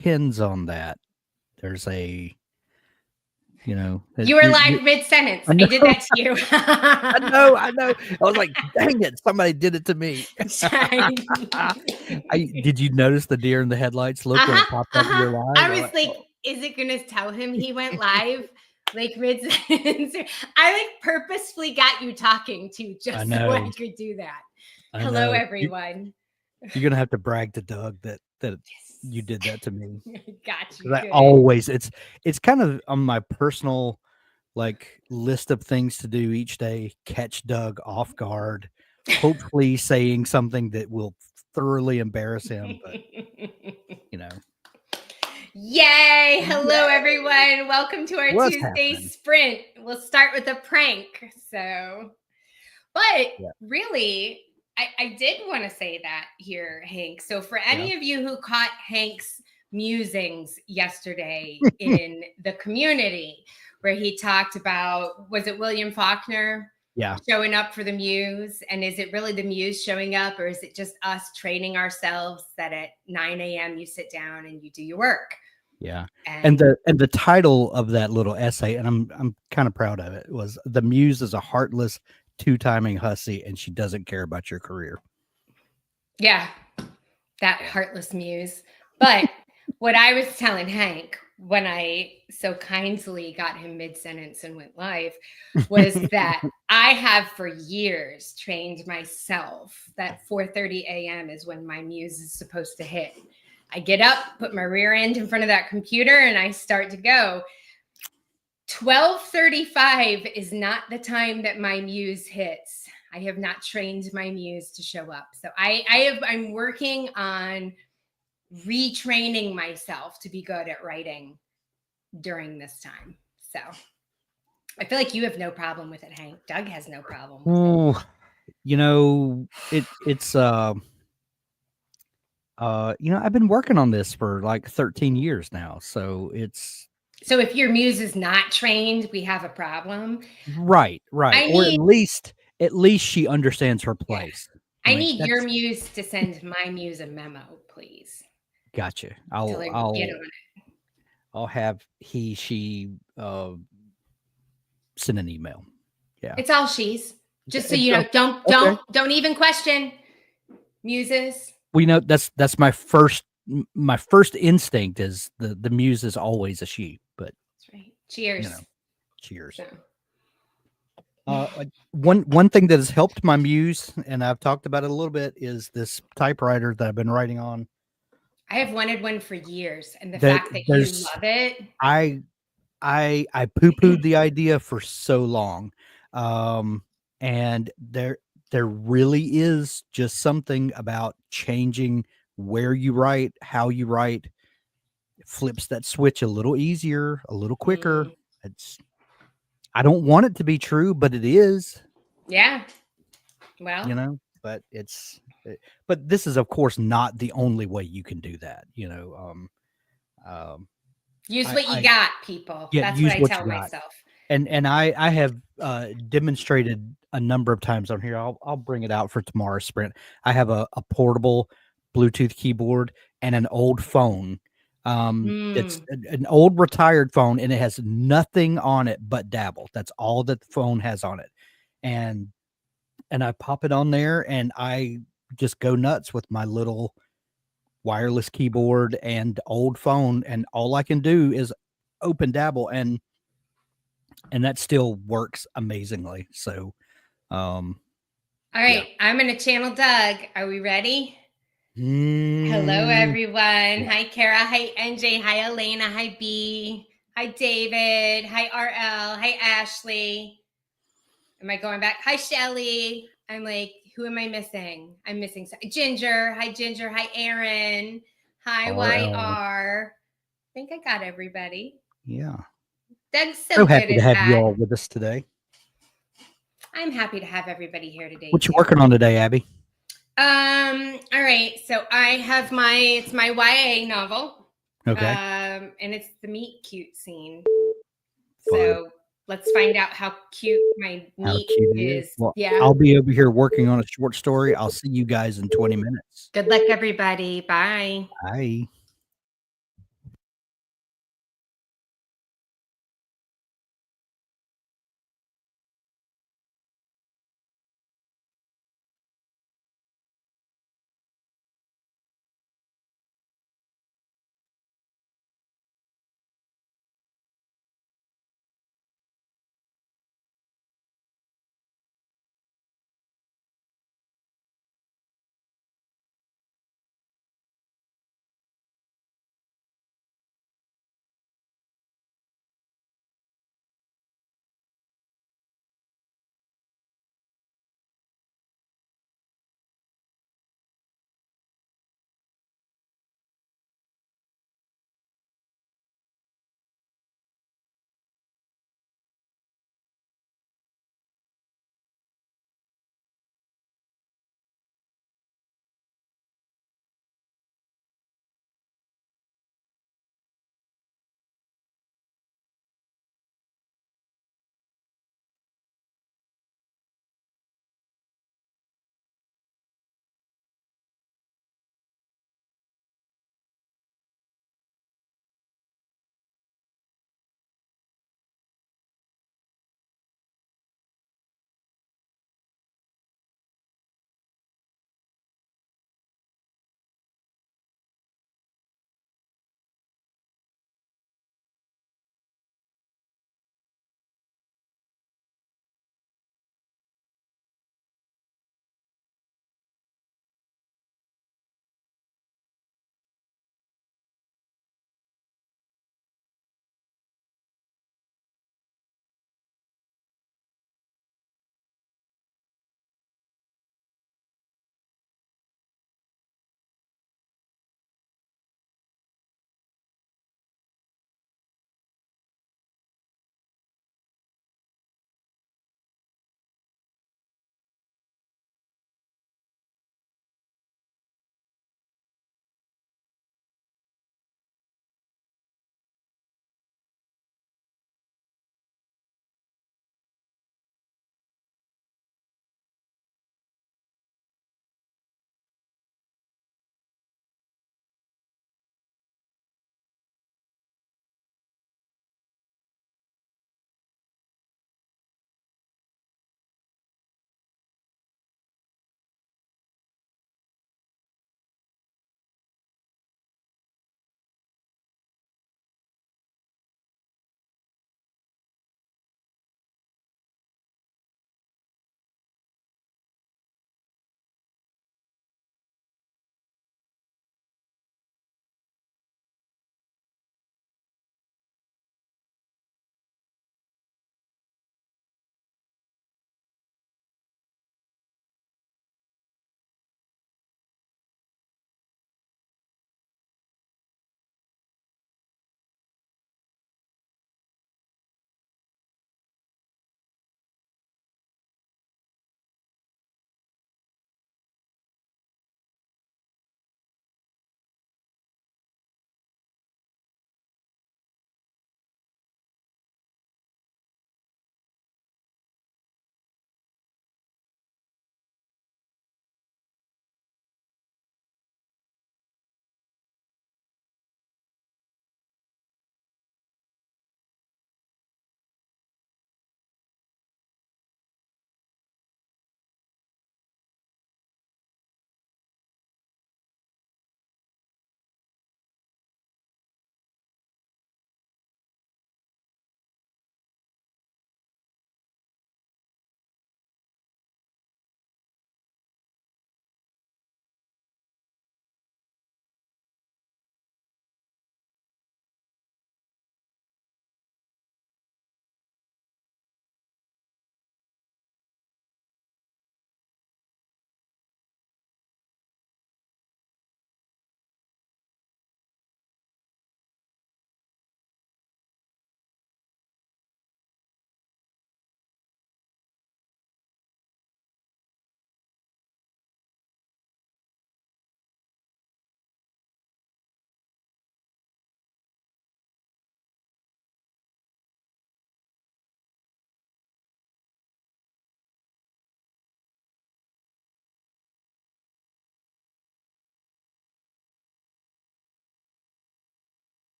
pins on that. There's a, You were live mid-sentence. I did that to you. I know. I was like, dang it, somebody did it to me. Did you notice the deer in the headlights look when it popped up your live? I was like, is it gonna tell him he went live? Like mid-sentence? I like purposefully got you talking to just so I could do that. Hello, everyone. You're gonna have to brag to Doug that you did that to me. Got you. I always it's kind of on my personal list of things to do each day. Catch Doug off guard, hopefully saying something that will thoroughly embarrass him. But Yay! Hello, everyone. Welcome to our Tuesday sprint. We'll start with a prank. Really, I did want to say that here, Hank. So for any of you who caught Hank's musings yesterday in the community, where he talked about, was it William Faulkner? Yeah. Showing up for the muse. And is it really the muse showing up, or is it just us training ourselves that at 9 a.m. you sit down and you do your work? Yeah. And the title of that little essay, and I'm kind of proud of it, was "The Muse is a heartless, two-timing hussy, and she doesn't care about your career." Yeah. That heartless muse. But what I was telling Hank when I so kindly got him mid-sentence and went live was that I have for years trained myself that 4:30 a.m. is when my muse is supposed to hit. I get up, put my rear end in front of that computer, and I start to go. 12:35 is not the time that my muse hits. I have not trained my muse to show up. So I'm working on retraining myself to be good at writing during this time. So I feel like you have no problem with it, Hank. Doug has no problem with it. It's I've been working on this for like 13 years now. So if your muse is not trained, we have a problem. Right. Or at least she understands her place. Yeah. I need your muse to send my muse a memo, please. Gotcha. I'll get on it. I'll have she send an email. Yeah. It's all she's. Just so you know, don't even question muses. We know that's my first instinct is the muse is always a she, but that's right. Cheers. Cheers. So. One thing that has helped my muse, and I've talked about it a little bit, is this typewriter that I've been writing on. I have wanted one for years, and the fact that you love it. I poo-pooed the idea for so long, and there really is just something about changing where you write, how you write. It flips that switch a little easier, a little quicker. I don't want it to be true, but it is. Yeah. Well, but but this is of course not the only way you can do that. Use what you got, people. Yeah, that's what I tell myself. And I have demonstrated a number of times on here. I'll bring it out for tomorrow's sprint. I have a portable Bluetooth keyboard and an old phone. It's an old retired phone, and it has nothing on it but Dabble. That's all that the phone has on it. And I pop it on there, and I just go nuts with my little wireless keyboard and old phone, and all I can do is open Dabble, and that still works amazingly. So all right, I'm gonna channel Doug. Are we ready? Hello, everyone. Hi, Kara. Hi, NJ. Hi, Elena. Hi, B. Hi, David. Hi, RL. Hi, Ashley. Am I going back? Hi, Shelly. I'm like, who am I missing? I'm missing Ginger. Hi, Ginger. Hi, Aaron. Hi, YR. I think I got everybody. Yeah. That's so happy to have you all with us today. I'm happy to have everybody here today. What you working on today, Abby? All right. So I have it's my YA novel. Okay. And it's the meet cute scene. So let's find out how cute my meet is. Well, yeah. I'll be over here working on a short story. I'll see you guys in 20 minutes. Good luck, everybody. Bye. Bye.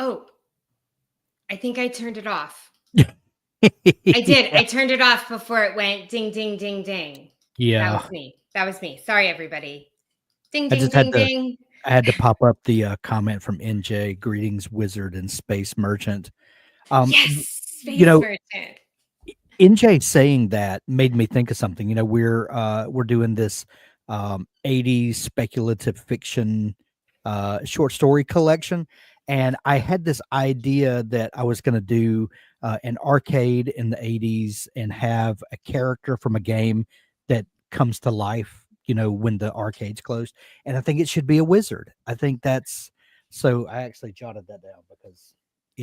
Oh, I think I turned it off. I I did. I turned it off before it went ding, ding, ding, ding. That Yeah. was me. That was me. Sorry, everybody. Ding, I ding, just had ding, to ding. I had to pop up the comment from NJ, greetings, wizard and space merchant. Yes, You space know, merchant. NJ saying that made me think of something. You know, we're doing this 80s speculative fiction short story collection, and I had this idea that I was going to do an arcade in the 80s and have a character from a game that comes to life, you know, when the arcade's closed. And I think it should be a wizard. I think that's so I actually jotted that down because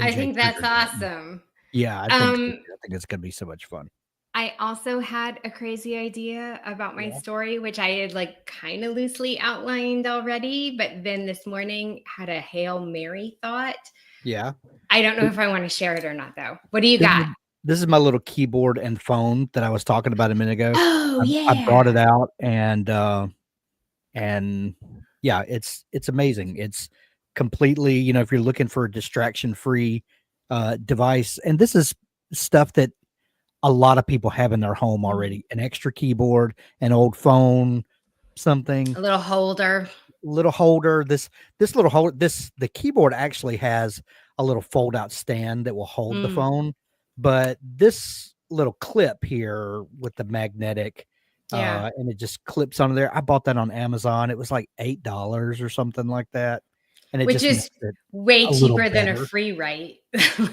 I NJ think that's triggered that. awesome. Yeah, I think so. I think it's gonna be so much fun. I also had a crazy idea about my Yeah. story, which I had like kind of loosely outlined already, but then this morning had a Hail Mary thought. Yeah. I don't know if I want to share it or not, though. What do you This is got? this is my little keyboard and phone that I was talking about a minute ago. Oh, I brought it yeah. out and yeah, it's amazing. It's completely, you know, if you're looking for a distraction-free device, and this is stuff that a lot of people have in their home already, an extra keyboard, an old phone, something. A little holder. Little holder. This little holder. The keyboard actually has a little fold out stand that will hold the phone, but this little clip here with the magnetic, Yeah. and it just clips onto there. I bought that on Amazon. It was like $8 or something like that, and it Which just makes is it way a little cheaper than a better. free write.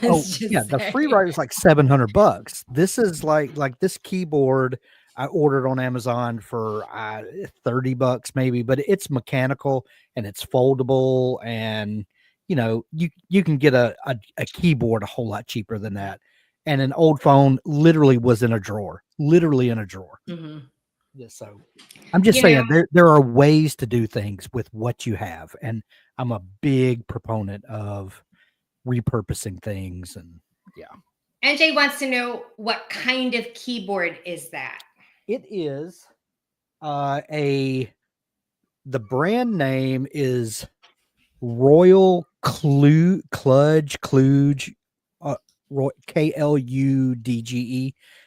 Oh, Let's yeah, just the free say. ride is like $700. This is like this keyboard I ordered on Amazon for $30 maybe, but it's mechanical and it's foldable, and you know, you can get a keyboard a whole lot cheaper than that. And an old phone literally was in a drawer, literally in a drawer. Mhm. Yeah, so I'm just You know, saying there are ways to do things with what you have, and I'm a big proponent of repurposing things. And yeah, NJ wants to know what kind of keyboard is that? it is a the brand name is Royal Kludge KLUDGE.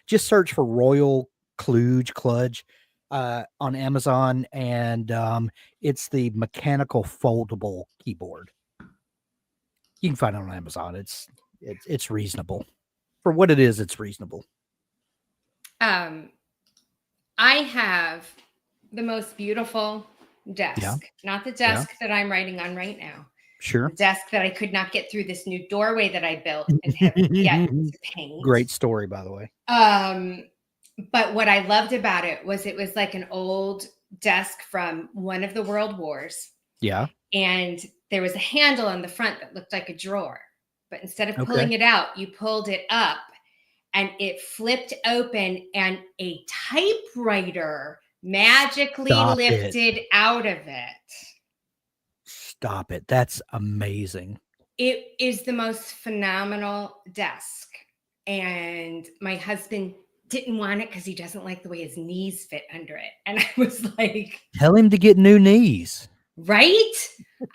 Just search for Royal Kludge on Amazon, and it's the mechanical foldable keyboard. You can find it on Amazon. It's reasonable for what it is. It's reasonable. I have the most beautiful desk, Yeah. not the desk that I'm writing on right now. Sure. The desk that I could not get through this new doorway that I built and have yet to paint. Great story, by the way. But what I loved about it was like an old desk from one of the world wars. Yeah. And there was a handle on the front that looked like a drawer. But instead of pulling it out, you pulled it up and it flipped open and a typewriter magically lifted out of it. Stop it. That's amazing. It is the most phenomenal desk. And my husband didn't want it because he doesn't like the way his knees fit under it. And I was like, tell him to get new knees. Right?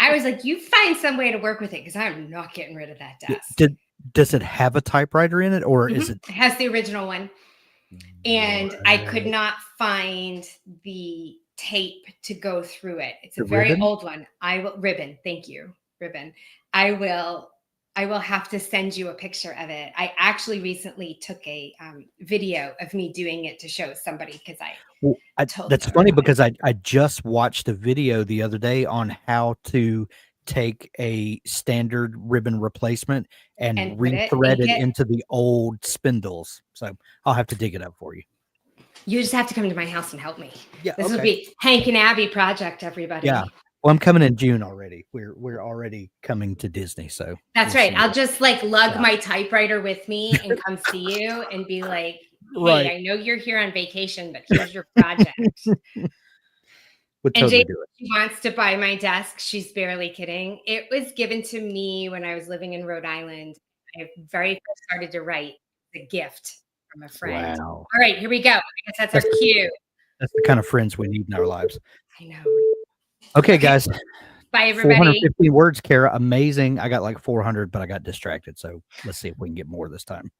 I was like, you find some way to work with it because I'm not getting rid of that desk. Does it have a typewriter in it, or is it? It has the original one. And I could not find the tape to go through it. It's a very old one. Ribbon. Thank you. Ribbon. I will have to send you a picture of it. I actually recently took a video of me doing it to show somebody because that's funny because I just watched a video the other day on how to take a standard ribbon replacement and rethread it into the old spindles. So I'll have to dig it up for you. You just have to come to my house and help me. Yeah, this will be Hank and Abby project, everybody. Yeah. Well, I'm coming in June already. We're already coming to Disney, so that's right. I'll just like lug my typewriter with me and come see you and be like, "Hey, I know you're here on vacation, but here's your project." Would totally do it. She wants to buy my desk. She's barely kidding. It was given to me when I was living in Rhode Island. I very first started to write a gift from a friend. Wow. All right, here we go. I guess that's our cue. That's the kind of friends we need in our lives. I know. Okay, guys, Bye, everybody. 415 words, Kara. Amazing. I got like 400, but I got distracted. So let's see if we can get more this time.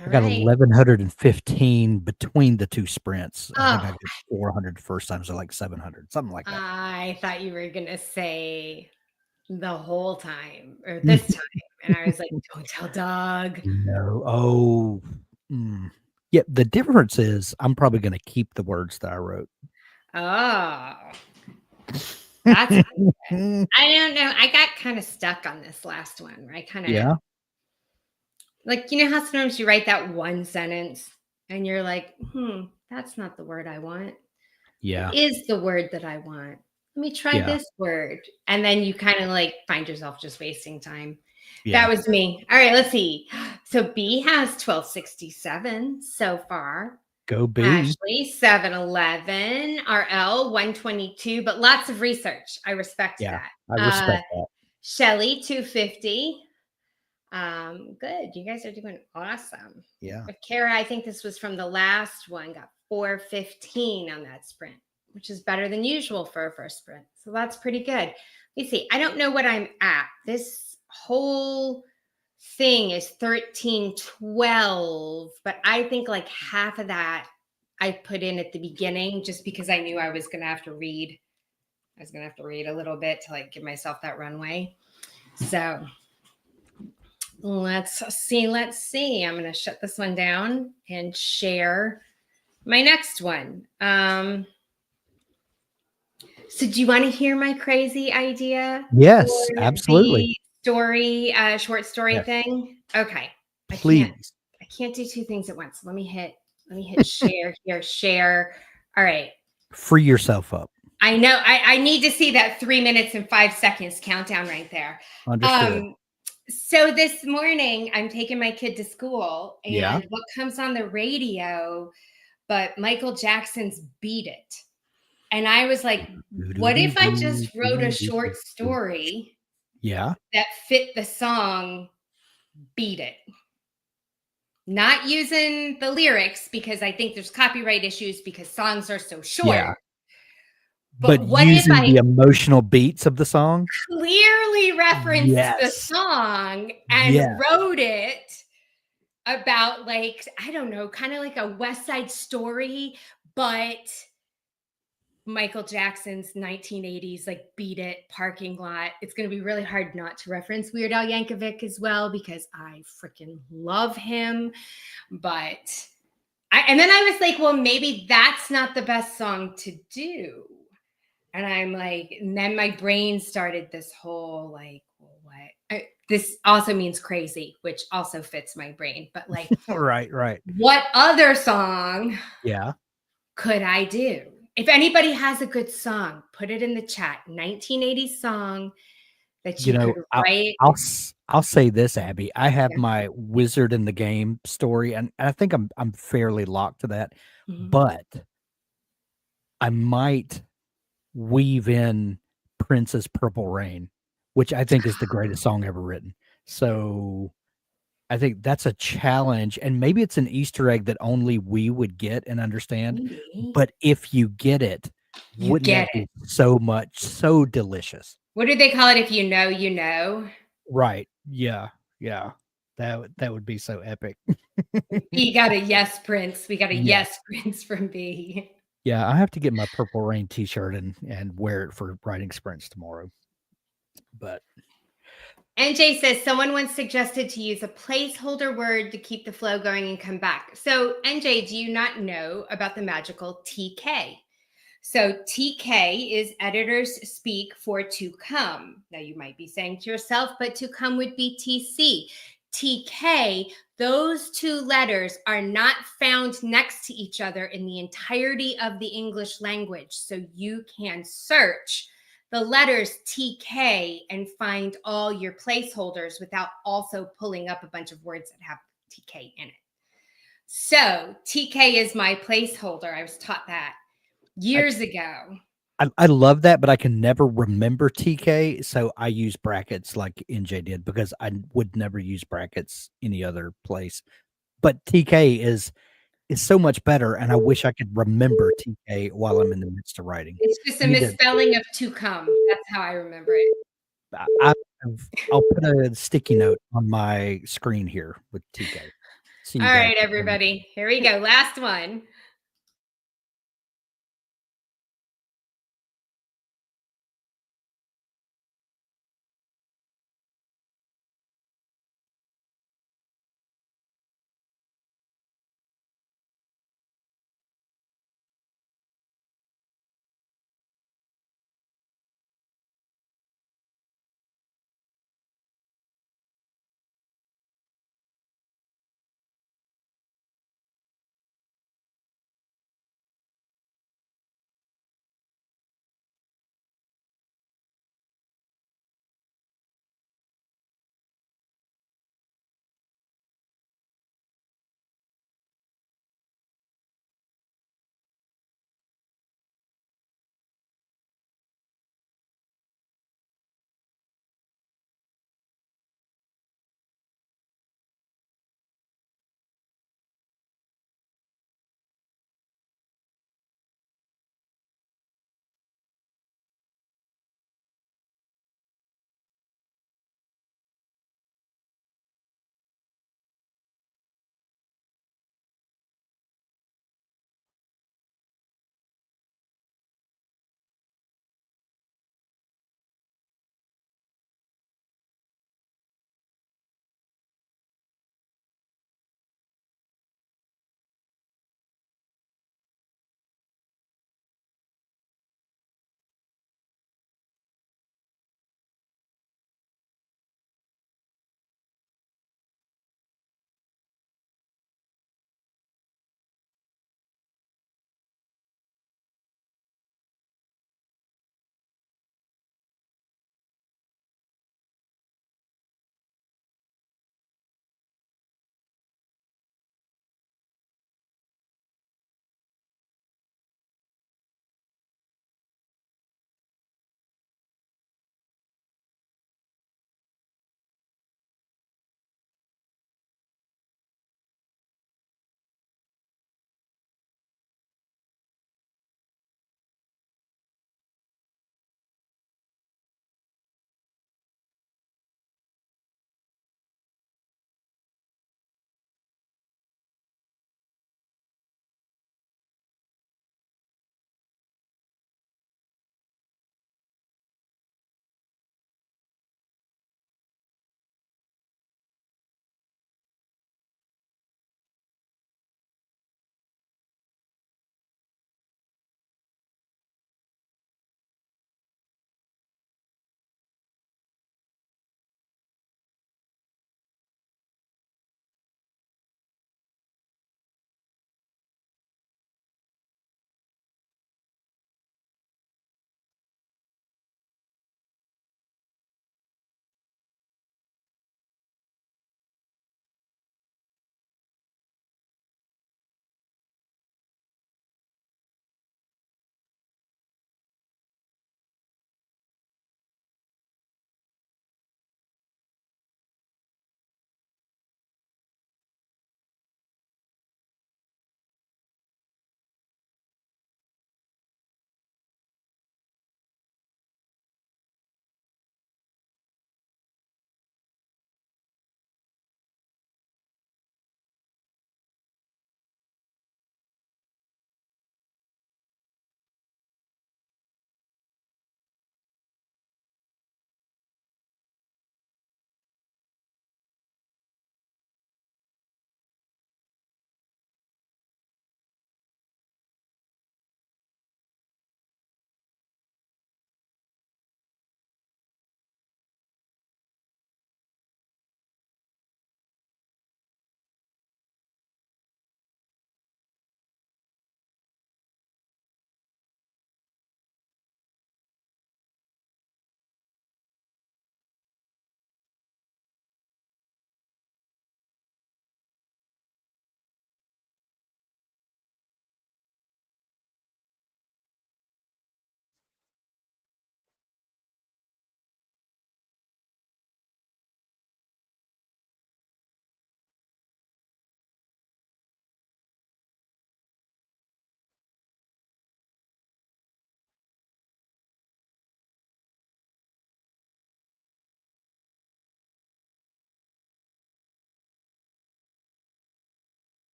All I got right. 1,115 between the 2 sprints. I think I Oh, got 400 the first time, so like 700, something like that. I thought you were gonna say the whole time or this time, and I was like, "Don't tell Doug." No. Oh, yeah, the difference is I'm probably gonna keep the words that I wrote. Oh, that's I don't know. I got kind of stuck on this last one. I kind of Yeah, like, you know how sometimes you write that one sentence and you're like, that's not the word I want. What yeah, is the word that I want? Let me try yeah, this word. And then you kind of like find yourself just wasting time. That yeah. was me. All right, let's see. So B has 1267 so far. Go B. Ashley, 711. RL, 122, but lots of research. I respect Yeah, that. I respect that. Shelly, 250. Good. You guys are doing awesome. Yeah. But Kara, I think this was from the last one, got 415 on that sprint, which is better than usual for a first sprint. So that's pretty good. Let me see. I don't know what I'm at. This whole thing is 1312, but I think like half of that I put in at the beginning just because I knew I was gonna have to read. I was gonna have to read a little bit to like give myself that runway. So let's see. Let's see. I'm going to shut this one down and share my next one. So do you want to hear my crazy idea Yes, for absolutely. the story, short story Yes, thing? Okay. I can't, please. I can't do two things at once. Let me hit share here, share. All right. Free yourself up. I know I need to see that 3 minutes and 5 seconds countdown right there. Understood. Um, So this morning, I'm taking my kid to school, Yeah. and what comes on the radio but Michael Jackson's Beat It. And I was like, what if I just wrote a short story Yeah. that fit the song Beat It? Not using the lyrics because I think there's copyright issues because songs are so Yeah. short. But But what if using I the emotional beats of the song? clearly referenced the Yes. song and Yeah. wrote it about like, I don't know, kind of like a West Side Story, but Michael Jackson's 1980s like Beat It parking lot. It's going to be really hard not to reference Weird Al Yankovic as well because I freaking love him. But and then I was like, well, maybe that's not the best song to do. And I'm like, and then my brain started this whole like, well, what? This also means crazy, which also fits my brain. But like, Right, right. what other song Yeah. could I do? If anybody has a good song, put it in the chat. 1980s song that You you know, could write. I'll say this, Abby. I have Yeah. my wizard in the game story, and I think I'm fairly locked to that, Mhm. but I might weave in Prince's Purple Rain, which I think is the greatest song ever written. So I think that's a challenge, and maybe it's an Easter egg that only we would get and understand. Maybe. But if you get it, You wouldn't get that it. be so delicious? What do they call it if you know, you know? Right. Yeah. Yeah. That would be so epic. We got a yes, Prince. We got a Yes. yes, Prince from B. Yeah, I have to get my Purple Rain T-shirt and wear it for writing sprints tomorrow. But NJ says someone once suggested to use a placeholder word to keep the flow going and come back. So, NJ, do you not know about the magical TK? So, TK is editors speak for to come. Now, you might be saying to yourself, but to come would be TC. TK, those two letters are not found next to each other in the entirety of the English language. So, you can search the letters TK and find all your placeholders without also pulling up a bunch of words that have TK in it. So TK is my placeholder. I was taught that I years ago. I love that, but I can never remember TK, so I use brackets like NJ did because I would never use brackets any other place. But TK is so much better, and I wish I could remember TK while I'm in the midst of writing. It's just I a need to misspelling of to come. That's how I remember it. I I'll put a sticky note on my screen here with TK. See All you guys. right, everybody. Here we go. Last one.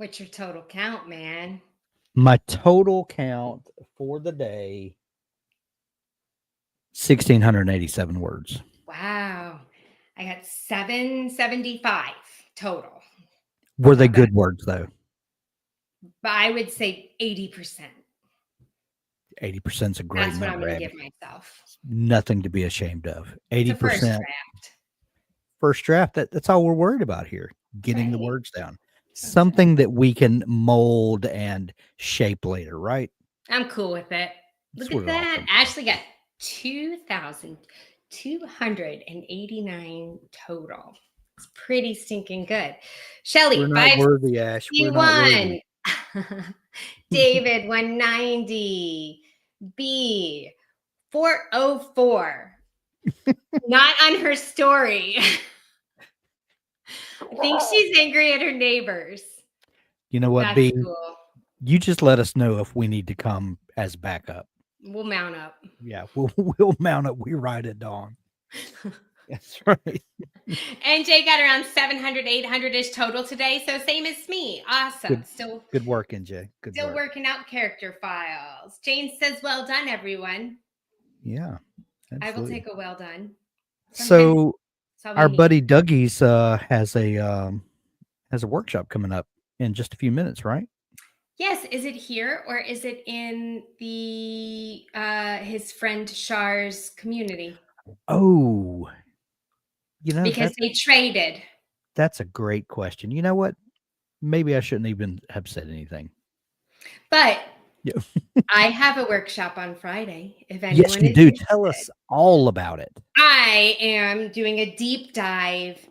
What's your total count, man? My total count for the day, 1,687 words. Wow. I got 775 total. Were they Not bad. good words, though? But I would say 80%. 80% is a great That's what I'm number, going to Abby. give myself. Nothing to be ashamed of. It's a first 80% draft. first draft. That's all we're worried about here, getting the Right. words down. That's Something right. that we can mold and shape later, right? I'm cool with it. That's Look what at it all that. comes down. Ashley got 2,289 total. It's pretty stinking good. We're Shelly, not worthy, Ash. We're not worthy. 561. David, 190. B, 404. Not on her story. I think she's angry at her neighbors. You know what, That's B? cool. You just let us know if we need to come as backup. We'll mount up. Yeah, we'll mount up. We ride at dawn. That's right. NJ got around 700, 800-ish total today. So same as me. Awesome. Good work, NJ. Good Still work. working out character files. Jane says, well done, everyone. Yeah, I will absolutely. take a well done. So our need. buddy Dougie's has a workshop coming up in just a few minutes, right? Yes. Is it here or is it in the his friend Shar's community? Oh, Because they traded. That's a great question. You know what? Maybe I shouldn't even have said anything. But Yeah. I have a workshop on Friday. If anyone Yes, you is do. interested. Tell us all about it. I am doing a deep dive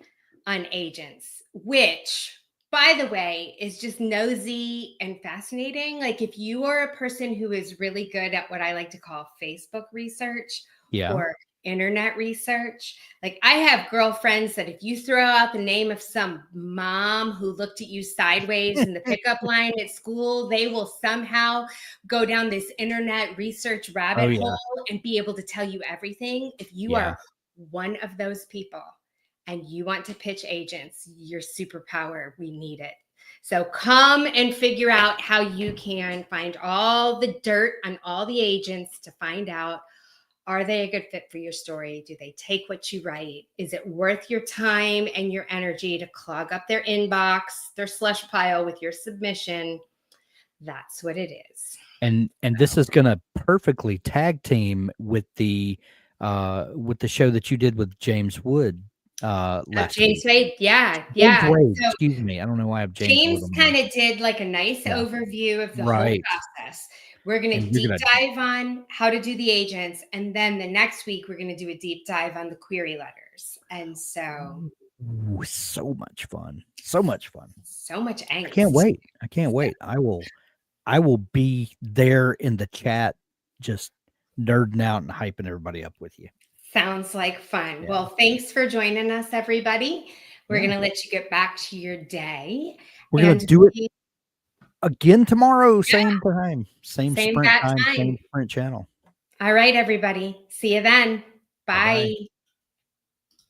on agents, which, by the way, is just nosy and fascinating. Like if you are a person who is really good at what I like to call Facebook research or internet research, like I have girlfriends that if you throw out the name of some mom who looked at you sideways in the pickup line at school, they will somehow go down this internet research rabbit hole and be able to tell you everything. If you are one of those people and you want to pitch agents, your superpower, we need it. So come and figure out how you can find all the dirt on all the agents to find out, are they a good fit for your story? Do they take what you write? Is it worth your time and your energy to clog up their inbox, their slush pile with your submission? That's what it is. And this is going to perfectly tag team with the show that you did with James Wood last James week. Wade, yeah. Wade, So excuse me. I don't know why I have James kind of did like a nice overview of the whole process. We're going to deep dive on how to do the agents. And then the next week, we're going to do a deep dive on the query letters. And so. Ooh, so much fun. So much fun. So much angst. I can't wait. I can't wait. I will be there in the chat just nerding out and hyping everybody up with you. Sounds like fun. Yeah. Well, thanks for joining us, everybody. We're going to let you get back to your day. We're going to do it again tomorrow, same time, same sprint time, same sprint channel. All right, everybody. See you then. Bye. Bye-bye.